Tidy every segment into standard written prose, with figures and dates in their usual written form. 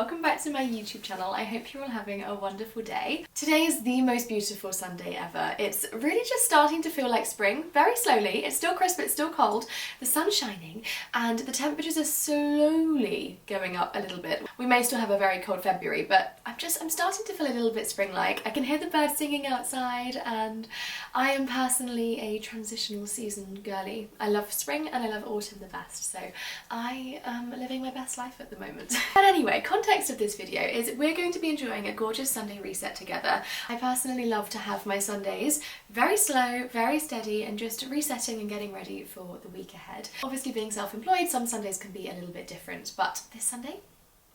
welcome back to my YouTube channel. I hope you're all having a wonderful day. Today is the most beautiful Sunday ever. It's really just starting to feel like spring, very slowly. It's still crisp, it's still cold, the sun's shining, and the temperatures are slowly going up a little bit. We may still have a very cold February, but I'm starting to feel a little bit spring-like. I can hear the birds singing outside, and I am personally a transitional season girly. I love spring and I love autumn the best, so I am living my best life at the moment. But anyway, context of this video is we're going to be enjoying a gorgeous Sunday reset together. I personally love to have my Sundays very slow, very steady, and just resetting and getting ready for the week ahead. Obviously, being self-employed, some Sundays can be a little bit different, but this Sunday,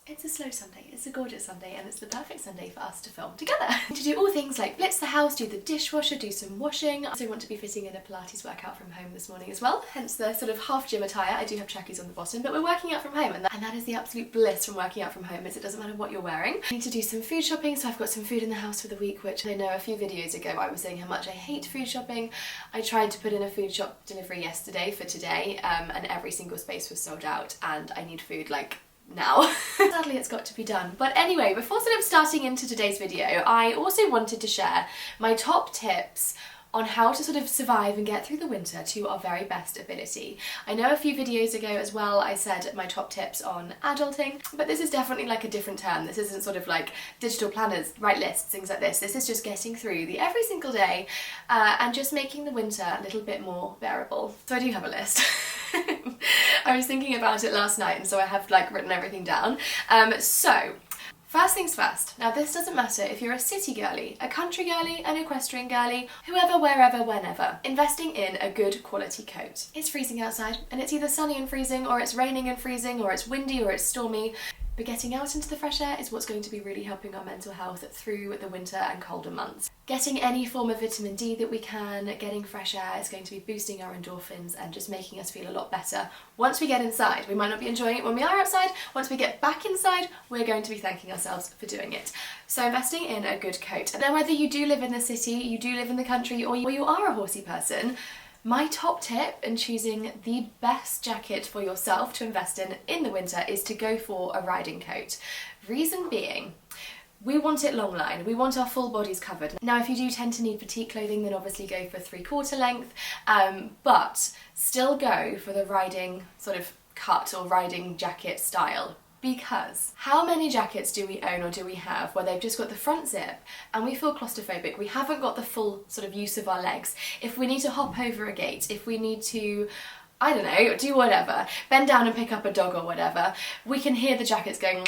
it's a slow Sunday, it's a gorgeous Sunday, and it's the perfect Sunday for us to film together. To do all things like blitz the house, do the dishwasher, do some washing. I also want to be fitting in a Pilates workout from home this morning as well, hence the sort of half gym attire. I do have trackies on the bottom, but we're working out from home, and that is the absolute bliss from working out from home, is it doesn't matter what you're wearing. I need to do some food shopping, so I've got some food in the house for the week, which I know a few videos ago I was saying how much I hate food shopping. I tried to put in a food shop delivery yesterday for today, and every single space was sold out, and I need food like now. Sadly, it's got to be done. But anyway, before sort of starting into today's video, I also wanted to share my top tips on how to sort of survive and get through the winter to our very best ability. I know a few videos ago as well I said my top tips on adulting, but this is definitely like a different term. This isn't sort of like digital planners, write lists, things like this. This is just getting through the every single day and just making the winter a little bit more bearable. So I do have a list. I was thinking about it last night, and so I have like written everything down. So first things first. Now, this doesn't matter if you're a city girly, a country girly, an equestrian girly, whoever, wherever, whenever. Investing in a good quality coat. It's freezing outside, and it's either sunny and freezing, or it's raining and freezing, or it's windy, or it's stormy. But getting out into the fresh air is what's going to be really helping our mental health through the winter and colder months. Getting any form of vitamin D that we can, getting fresh air is going to be boosting our endorphins and just making us feel a lot better once we get inside. We might not be enjoying it when we are outside. Once we get back inside, we're going to be thanking ourselves for doing it. So investing in a good coat. And then whether you do live in the city, you do live in the country, or you are a horsey person, my top tip in choosing the best jacket for yourself to invest in the winter is to go for a riding coat. Reason being, we want it long line, we want our full bodies covered. Now, if you do tend to need petite clothing, then obviously go for 3/4 length, but still go for the riding sort of cut or riding jacket style. Because how many jackets do we own or do we have where they've just got the front zip and we feel claustrophobic, we haven't got the full sort of use of our legs. If we need to hop over a gate, if we need to, I don't know, do whatever, bend down and pick up a dog or whatever, we can hear the jackets going,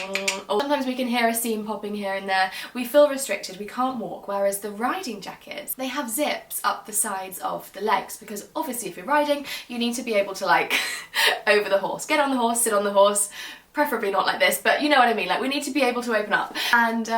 or sometimes we can hear a seam popping here and there. We feel restricted, we can't walk, whereas the riding jackets, they have zips up the sides of the legs, because obviously if you're riding, you need to be able to like over the horse, get on the horse, sit on the horse, preferably not like this, but you know what I mean, like we need to be able to open up. And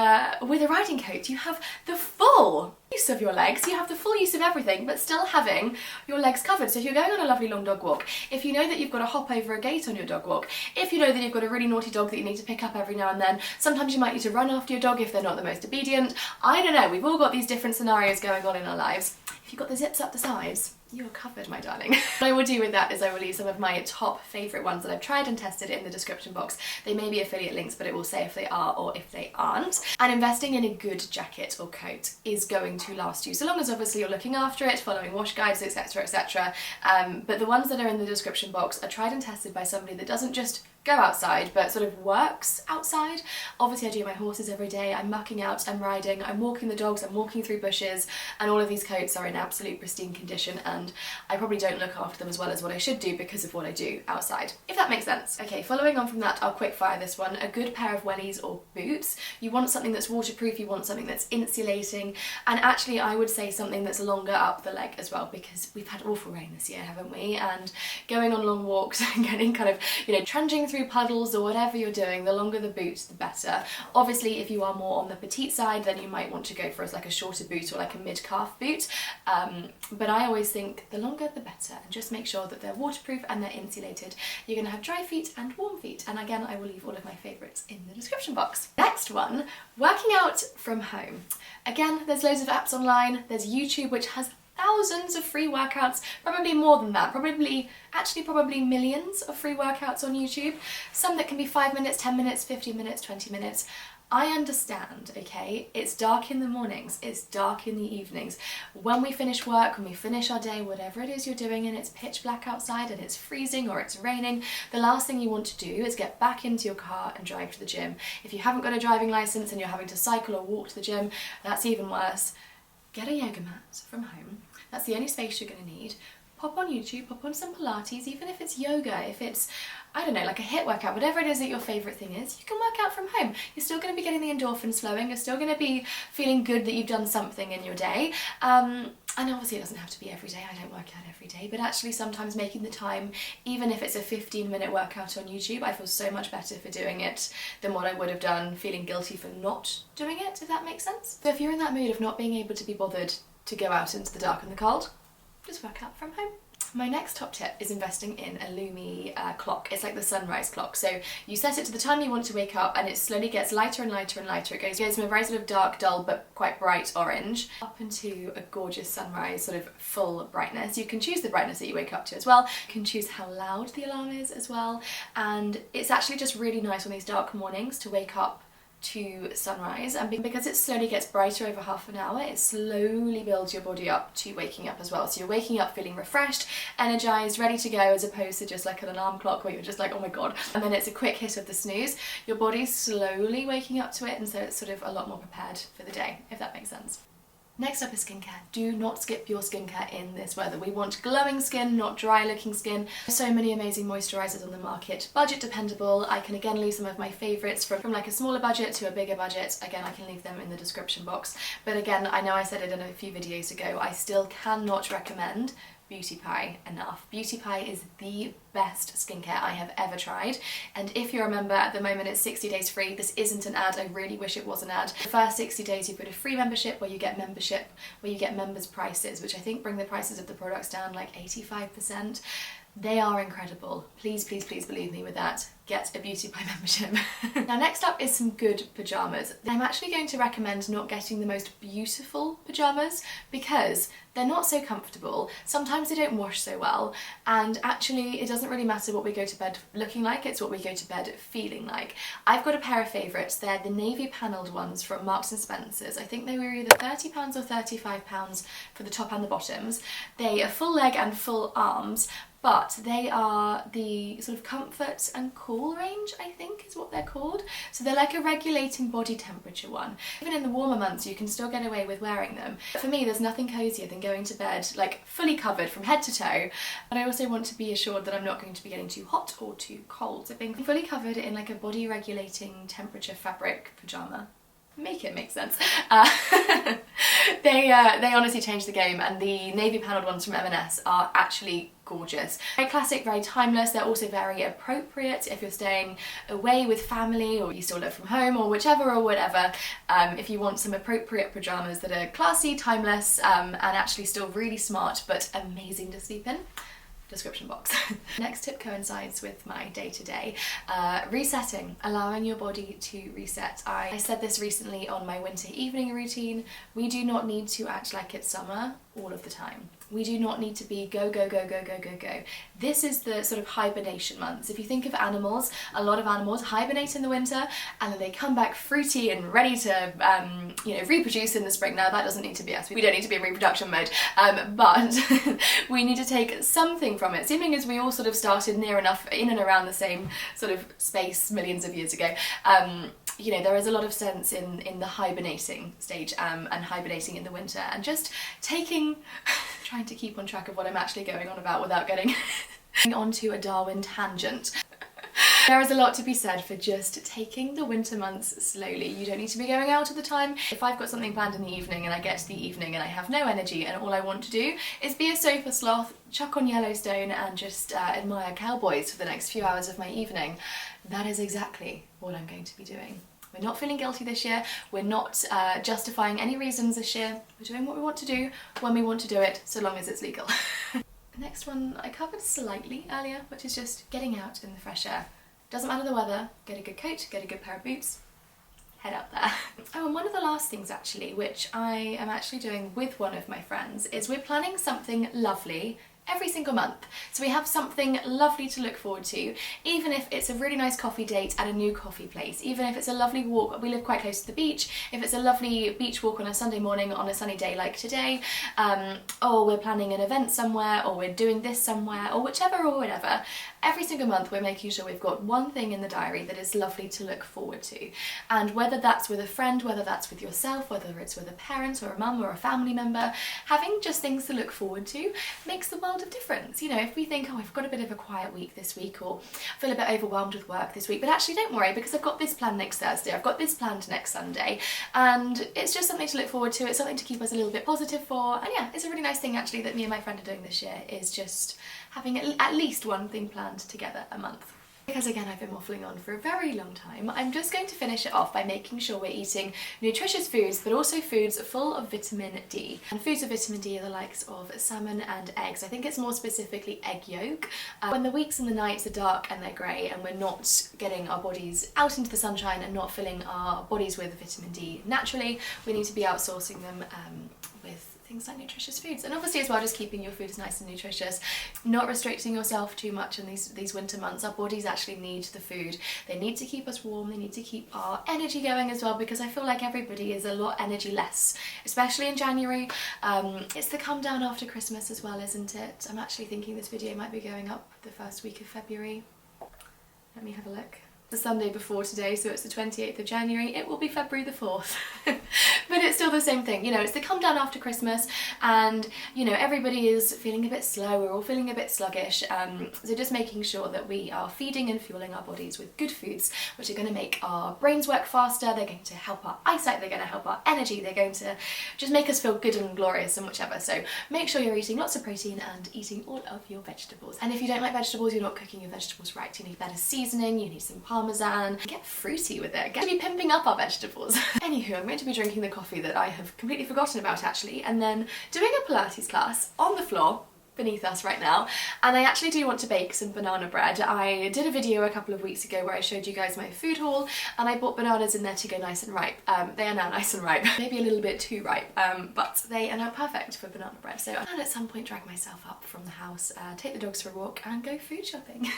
with a riding coat, you have the full use of your legs, you have the full use of everything, but still having your legs covered. So if you're going on a lovely long dog walk, if you know that you've got to hop over a gate on your dog walk, if you know that you've got a really naughty dog that you need to pick up every now and then, sometimes you might need to run after your dog if they're not the most obedient. I don't know, we've all got these different scenarios going on in our lives. If you've got the zips up the sides, you're covered, my darling. What I will do with that is I will leave some of my top favourite ones that I've tried and tested in the description box. They may be affiliate links, but it will say if they are or if they aren't. And investing in a good jacket or coat is going to last you, so long as obviously you're looking after it, following wash guides, etc, etc. But the ones that are in the description box are tried and tested by somebody that doesn't just go outside, but sort of works outside. Obviously I do my horses every day, I'm mucking out, I'm riding, I'm walking the dogs, I'm walking through bushes, and all of these coats are in absolute pristine condition, and I probably don't look after them as well as what I should do because of what I do outside, if that makes sense. Okay, following on from that, I'll quick fire this one. A good pair of wellies or boots. You want something that's waterproof, you want something that's insulating, and actually I would say something that's longer up the leg as well, because we've had awful rain this year, haven't we? And going on long walks and getting kind of, you know, trudging through puddles or whatever you're doing, the longer the boot, the better. Obviously, if you are more on the petite side, then you might want to go for like a shorter boot or like a mid-calf boot. But I always think the longer the better, and just make sure that they're waterproof and they're insulated. You're going to have dry feet and warm feet, and again I will leave all of my favourites in the description box. Next one, working out from home. Again, there's loads of apps online, there's YouTube which has thousands of free workouts, probably more than that, probably millions of free workouts on YouTube. Some that can be 5 minutes, 10 minutes, 15 minutes, 20 minutes. I understand, okay, it's dark in the mornings, it's dark in the evenings. When we finish work, when we finish our day, whatever it is you're doing and it's pitch black outside and it's freezing or it's raining, the last thing you want to do is get back into your car and drive to the gym. If you haven't got a driving license and you're having to cycle or walk to the gym, that's even worse. Get a yoga mat from home. That's the only space you're going to need. Pop on YouTube, pop on some Pilates, even if it's yoga, if it's, I don't know, like a HIIT workout, whatever it is that your favourite thing is, you can work out from home. You're still going to be getting the endorphins flowing, you're still going to be feeling good that you've done something in your day. And obviously it doesn't have to be every day, I don't work out every day, but actually sometimes making the time, even if it's a 15-minute workout on YouTube, I feel so much better for doing it than what I would have done feeling guilty for not doing it, if that makes sense. So if you're in that mood of not being able to be bothered to go out into the dark and the cold, just work out from home. My next top tip is investing in a Lumi clock. It's like the sunrise clock. So you set it to the time you want to wake up and it slowly gets lighter and lighter and lighter. It goes from a very sort of dark, dull, but quite bright orange up into a gorgeous sunrise, sort of full brightness. You can choose the brightness that you wake up to as well. You can choose how loud the alarm is as well. And it's actually just really nice on these dark mornings to wake up to sunrise, and because it slowly gets brighter over half an hour, it slowly builds your body up to waking up as well. So you're waking up feeling refreshed, energized, ready to go, as opposed to just like an alarm clock where you're just like, oh my god, and then it's a quick hit of the snooze. Your body's slowly waking up to it, and so it's sort of a lot more prepared for the day, if that makes sense. Next up is skincare. Do not skip your skincare in this weather. We want glowing skin, not dry looking skin. So many amazing moisturisers on the market. Budget dependable. I can again leave some of my favourites from like a smaller budget to a bigger budget. Again, I can leave them in the description box. But again, I know I said it in a few videos ago, I still cannot recommend Beauty Pie enough. Beauty Pie is the best skincare I have ever tried, and if you're a member at the moment it's 60 days free. This isn't an ad, I really wish it was an ad. The first 60 days you've got a free membership where you get members prices, which I think bring the prices of the products down like 85%. They are incredible. Please, please, please believe me with that. Get a Beauty Pie membership. Now next up is some good pyjamas. I'm actually going to recommend not getting the most beautiful pyjamas because they're not so comfortable. Sometimes they don't wash so well, and actually it doesn't really matter what we go to bed looking like, it's what we go to bed feeling like. I've got a pair of favourites. They're the navy panelled ones from Marks and Spencer's. I think they were either £30 or £35 for the top and the bottoms. They are full leg and full arms, but they are the sort of comfort and cool range, I think is what they're called. So they're like a regulating body temperature one. Even in the warmer months you can still get away with wearing them. But for me there's nothing cosier than going to bed like fully covered from head to toe, but I also want to be assured that I'm not going to be getting too hot or too cold. So being fully covered in like a body regulating temperature fabric pyjama. Make it make sense. They honestly changed the game, and the navy panelled ones from M&S are actually gorgeous. Very classic, very timeless. They're also very appropriate if you're staying away with family or you still live from home or whichever or whatever. If you want some appropriate pyjamas that are classy, timeless, and actually still really smart but amazing to sleep in, description box. Next tip coincides with my day-to-day. Resetting, allowing your body to reset. I said this recently on my winter evening routine. We do not need to act like it's summer all of the time. We do not need to be go, go, go, go, go, go, go. This is the sort of hibernation months. If you think of animals, a lot of animals hibernate in the winter and then they come back fruity and ready to reproduce in the spring. Now that doesn't need to be us. We don't need to be in reproduction mode, but we need to take something from it. Seeming as we all sort of started near enough in and around the same sort of space millions of years ago, you know, there is a lot of sense in the hibernating stage and hibernating in the winter, and just trying to keep on track of what I'm actually going on about without getting onto a Darwin tangent. There is a lot to be said for just taking the winter months slowly. You don't need to be going out all the time. If I've got something planned in the evening and I get to the evening and I have no energy and all I want to do is be a sofa sloth, chuck on Yellowstone and just admire cowboys for the next few hours of my evening, that is exactly what I'm going to be doing. We're not feeling guilty this year, we're not justifying any reasons this year, we're doing what we want to do, when we want to do it, so long as it's legal. The next one I covered slightly earlier, which is just getting out in the fresh air. Doesn't matter the weather, get a good coat, get a good pair of boots, head up there. Oh, and one of the last things actually, which I am actually doing with one of my friends, is we're planning something lovely every single month. So we have something lovely to look forward to, even if it's a really nice coffee date at a new coffee place, even if it's a lovely walk. We live quite close to the beach. If it's a lovely beach walk on a Sunday morning on a sunny day like today, or we're planning an event somewhere, or we're doing this somewhere, or whichever or whatever, every single month we're making sure we've got one thing in the diary that is lovely to look forward to. And whether that's with a friend, whether that's with yourself, whether it's with a parent or a mum or a family member, having just things to look forward to makes the world of difference. You know, if we think, oh, I've got a bit of a quiet week this week, or I feel a bit overwhelmed with work this week, but actually don't worry, because I've got this planned next Thursday, I've got this planned next Sunday, and it's just something to look forward to. It's something to keep us a little bit positive for. And yeah, it's a really nice thing actually that me and my friend are doing this year, is just having at least one thing planned together a month. Because again, I've been waffling on for a very long time, I'm just going to finish it off by making sure we're eating nutritious foods, but also foods full of vitamin D. And foods with vitamin D are the likes of salmon and eggs. I think it's more specifically egg yolk. When the weeks and the nights are dark and they're grey, and we're not getting our bodies out into the sunshine and not filling our bodies with vitamin D naturally, we need to be outsourcing them with things like nutritious foods. And obviously as well, just keeping your foods nice and nutritious, not restricting yourself too much in these winter months. Our bodies actually need the food. They need to keep us warm, they need to keep our energy going as well, because I feel like everybody is a lot energy less, especially in January. It's the come down after Christmas as well, isn't it? I'm actually thinking this video might be going up the first week of February. Let me have a look. The Sunday before today, so it's the 28th of January. It will be February the 4th. But it's still the same thing, you know, it's the come down after Christmas, and you know, everybody is feeling a bit slow, we're all feeling a bit sluggish, so just making sure that we are feeding and fueling our bodies with good foods, which are going to make our brains work faster, they're going to help our eyesight, they're going to help our energy, they're going to just make us feel good and glorious and whichever. So make sure you're eating lots of protein and eating all of your vegetables. And if you don't like vegetables, you're not cooking your vegetables right, you need better seasoning, you need some parmesan, get fruity with it, get to be pimping up our vegetables. Anywho, I'm going to be drinking the coffee that I have completely forgotten about actually, and then doing a Pilates class on the floor beneath us right now. And I actually do want to bake some banana bread. I did a video a couple of weeks ago where I showed you guys my food haul, and I bought bananas in there to go nice and ripe. They are now nice and ripe, maybe a little bit too ripe, but they are now perfect for banana bread. So I'll at some point drag myself up from the house, take the dogs for a walk and go food shopping.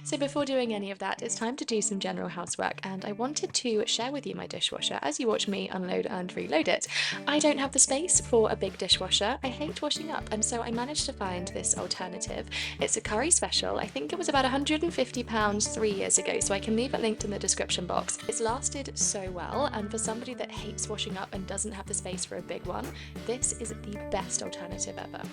So before doing any of that, it's time to do some general housework, and I wanted to share with you my dishwasher as you watch me unload and reload it. I don't have the space for a big dishwasher. I hate washing up, and so I managed to find this alternative. It's a Curry special. I think it was about £150 3 years ago, so I can leave it linked in the description box. It's lasted so well, and for somebody that hates washing up and doesn't have the space for a big one, this is the best alternative ever.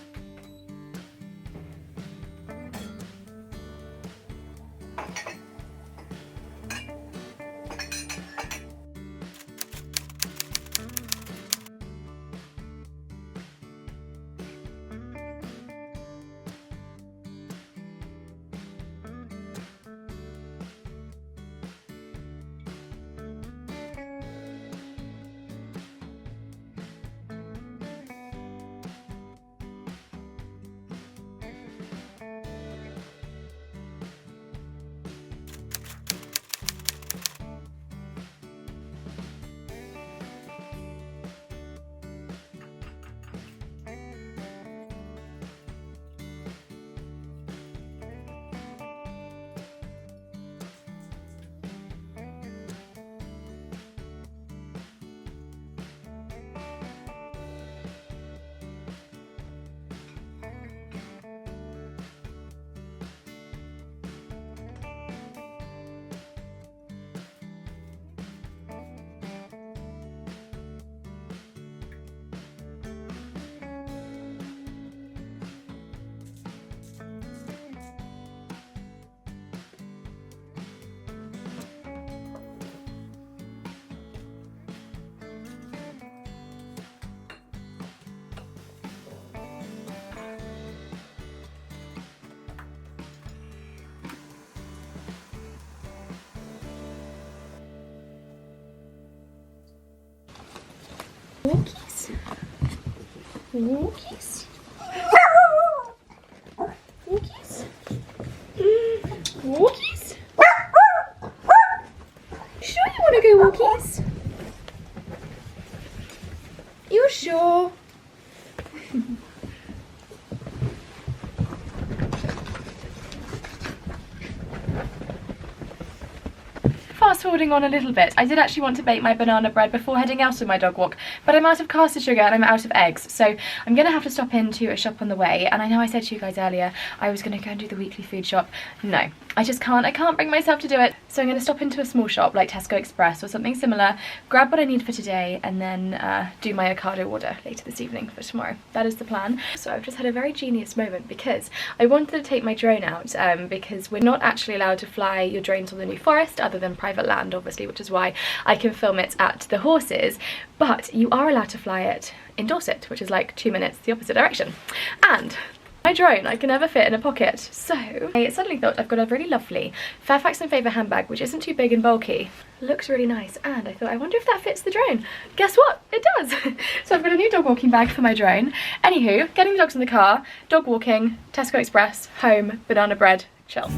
Walkies. Walkies. Walkies. Walkies. Sure you want to go walkies? sure? Fast forwarding on a little bit, I did actually want to bake my banana bread before heading out on my dog walk, but I'm out of caster sugar and I'm out of eggs, so I'm gonna have to stop into a shop on the way. And I know I said to you guys earlier I was gonna go and do the weekly food shop. No, I just can't. I can't bring myself to do it. So I'm gonna stop into a small shop like Tesco Express or something similar, grab what I need for today, and then do my Ocado order later this evening for tomorrow. That is the plan. So I've just had a very genius moment because I wanted to take my drone out because we're not actually allowed to fly your drones on the New Forest other than private land, obviously, which is why I can film it at the horses, but you are allowed to fly it in Dorset, which is like 2 minutes the opposite direction. And my drone I can never fit in a pocket, so I suddenly thought I've got a really lovely Fairfax and Favour handbag which isn't too big and bulky, looks really nice, and I thought I wonder if that fits the drone. Guess what? It does! So I've got a new dog walking bag for my drone. Anywho, getting the dogs in the car, dog walking, Tesco Express, home, banana bread, chill.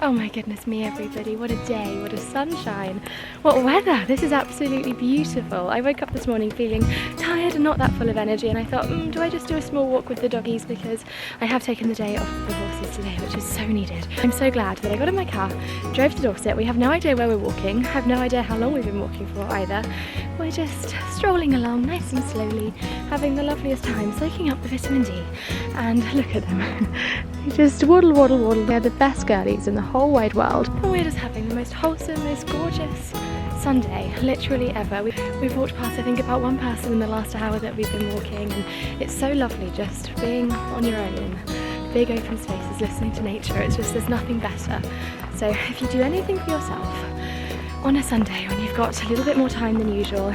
Oh my goodness me, everybody, what a day, what a sunshine, what weather. This is absolutely beautiful. I woke up this morning feeling tired and not that full of energy, and I thought, do I just do a small walk with the doggies, because I have taken the day off of the horses today, which is so needed. I'm so glad that I got in my car, drove to Dorset. We have no idea where we're walking, I have no idea how long we've been walking for either. We're just strolling along nice and slowly, having the loveliest time, soaking up the vitamin D, and look at them. They just waddle, waddle, waddle. They're the best girlies in the whole wide world. And we're just having the most wholesome, most gorgeous Sunday, literally ever. We've walked past, I think, about one person in the last hour that we've been walking, and it's so lovely just being on your own in big open spaces, listening to nature. It's just, there's nothing better. So if you do anything for yourself on a Sunday when you've got a little bit more time than usual,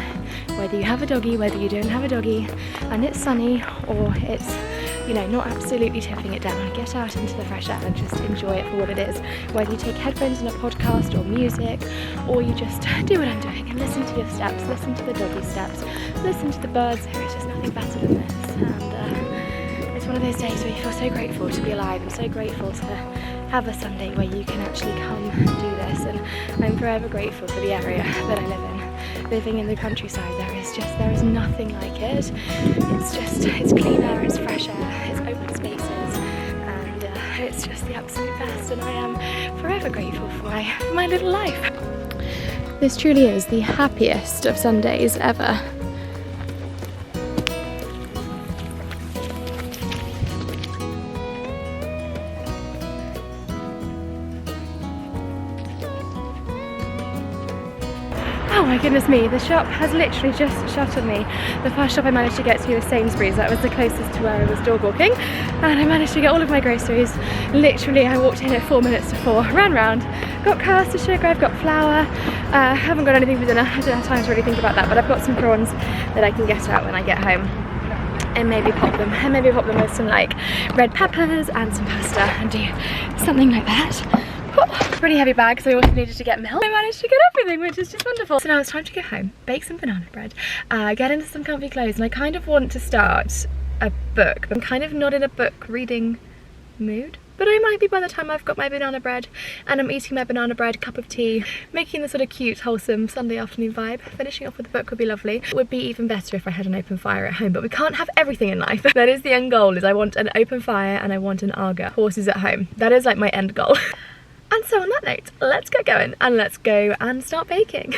whether you have a doggy, whether you don't have a doggy, and it's sunny or it's, you know, not absolutely tipping it down, get out into the fresh air and just enjoy it for what it is. Whether you take headphones and a podcast or music, or you just do what I'm doing and listen to your steps, listen to the doggy steps, listen to the birds. There is just nothing better than this. And it's one of those days where you feel so grateful to be alive and so grateful to have a Sunday where you can actually come and do this. And I'm forever grateful for the area that I live in. Living in the countryside, there is nothing like it. It's clean air, it's fresh air, it's open spaces, and it's just the absolute best, and I am forever grateful for my little life. This truly is the happiest of Sundays ever. Oh my goodness me, the shop has literally just shut on me. The first shop I managed to get to was Sainsbury's. That was the closest to where I was dog walking, and I managed to get all of my groceries. Literally, I walked in at 4 minutes to 4, ran round, got caster sugar, I've got flour, haven't got anything for dinner. I don't have time to really think about that, but I've got some prawns that I can get out when I get home. And maybe pop them with some like red peppers and some pasta and do something like that. Pretty heavy bag, so I also needed to get milk. I managed to get everything, which is just wonderful. So now it's time to go home, bake some banana bread, get into some comfy clothes, and I kind of want to start a book. I'm kind of not in a book reading mood, but I might be by the time I've got my banana bread and I'm eating my banana bread, cup of tea, making the sort of cute, wholesome Sunday afternoon vibe. Finishing off with a book would be lovely. It would be even better if I had an open fire at home, but we can't have everything in life. That is the end goal, is I want an open fire and I want an Arga. Horses at home. That is like my end goal. And so on that note, let's get going and let's go and start baking.